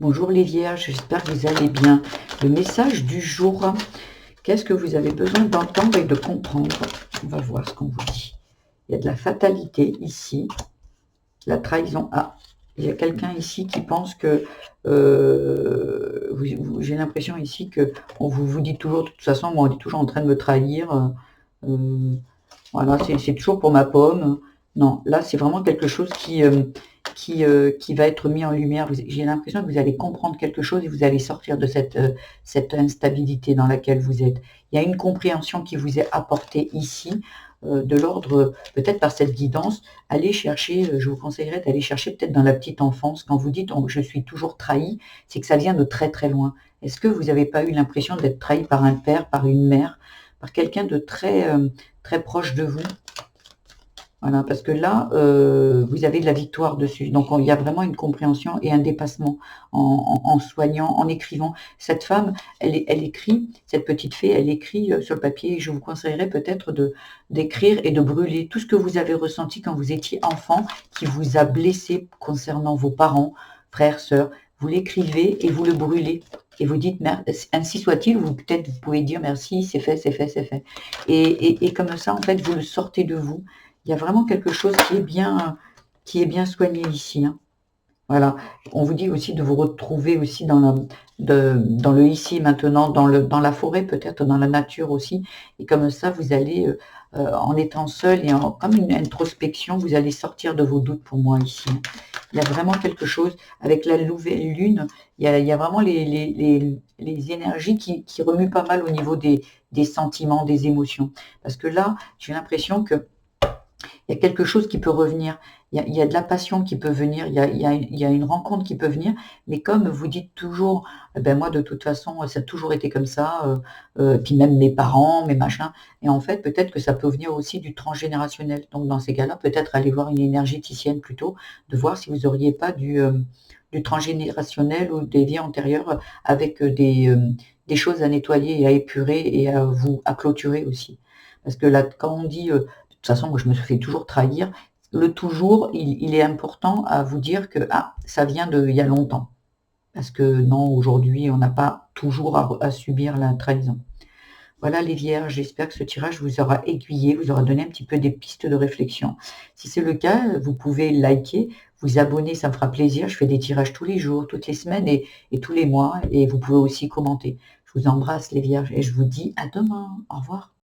Bonjour les Vierges, j'espère que vous allez bien. Le message du jour, qu'est-ce que vous avez besoin d'entendre et de comprendre? On va voir ce qu'on vous dit. Il y a de la fatalité ici, la trahison. Ah, il y a quelqu'un ici qui pense que, j'ai l'impression ici que on vous dit toujours, de toute façon, moi on est toujours en train de me trahir. Euh, voilà, c'est toujours pour ma pomme. Non, là, c'est vraiment quelque chose qui va être mis en lumière. J'ai l'impression que vous allez comprendre quelque chose et vous allez sortir de cette instabilité dans laquelle vous êtes. Il y a une compréhension qui vous est apportée ici, de l'ordre, peut-être par cette guidance. Allez chercher, je vous conseillerais d'aller chercher peut-être dans la petite enfance. Quand vous dites je suis toujours trahi, c'est que ça vient de très très loin. Est-ce que vous n'avez pas eu l'impression d'être trahi par un père, par une mère, par quelqu'un de très proche de vous? Voilà, parce que là, vous avez de la victoire dessus. Donc il y a vraiment une compréhension et un dépassement en soignant, en écrivant. Cette femme, elle écrit, cette petite fée, elle écrit sur le papier. Je vous conseillerais peut-être d'écrire et de brûler tout ce que vous avez ressenti quand vous étiez enfant, qui vous a blessé concernant vos parents, frères, sœurs. Vous l'écrivez et vous le brûlez. Et vous dites, ainsi soit-il, peut-être vous pouvez dire merci, c'est fait, c'est fait, c'est fait. Et comme ça, en fait, vous le sortez de vous. Il y a vraiment quelque chose qui est bien soigné ici, hein. Voilà. On vous dit aussi de vous retrouver aussi dans le ici, maintenant, dans la forêt, peut-être dans la nature aussi. Et comme ça, vous allez, en étant seul et comme une introspection, vous allez sortir de vos doutes pour moi ici, hein. Il y a vraiment quelque chose avec la nouvelle lune. Il y a vraiment les énergies qui remuent pas mal au niveau des sentiments, des émotions. Parce que là, j'ai l'impression que il y a quelque chose qui peut revenir. Il y a de la passion qui peut venir, il y a une rencontre qui peut venir, mais comme vous dites toujours, ben moi de toute façon, ça a toujours été comme ça, puis même mes parents, mes machins, et en fait, peut-être que ça peut venir aussi du transgénérationnel. Donc dans ces cas-là, peut-être aller voir une énergéticienne plutôt, de voir si vous n'auriez pas du transgénérationnel ou des vies antérieures avec des choses à nettoyer et à épurer et à clôturer aussi. Parce que là, quand on dit de toute façon, moi, je me fais toujours trahir. Le toujours, il est important à vous dire que ça vient de il y a longtemps. Parce que non, aujourd'hui, on n'a pas toujours à subir la trahison. Voilà les vierges, j'espère que ce tirage vous aura aiguillé, vous aura donné un petit peu des pistes de réflexion. Si c'est le cas, vous pouvez liker, vous abonner, ça me fera plaisir. Je fais des tirages tous les jours, toutes les semaines et tous les mois. Et vous pouvez aussi commenter. Je vous embrasse les vierges et je vous dis à demain. Au revoir.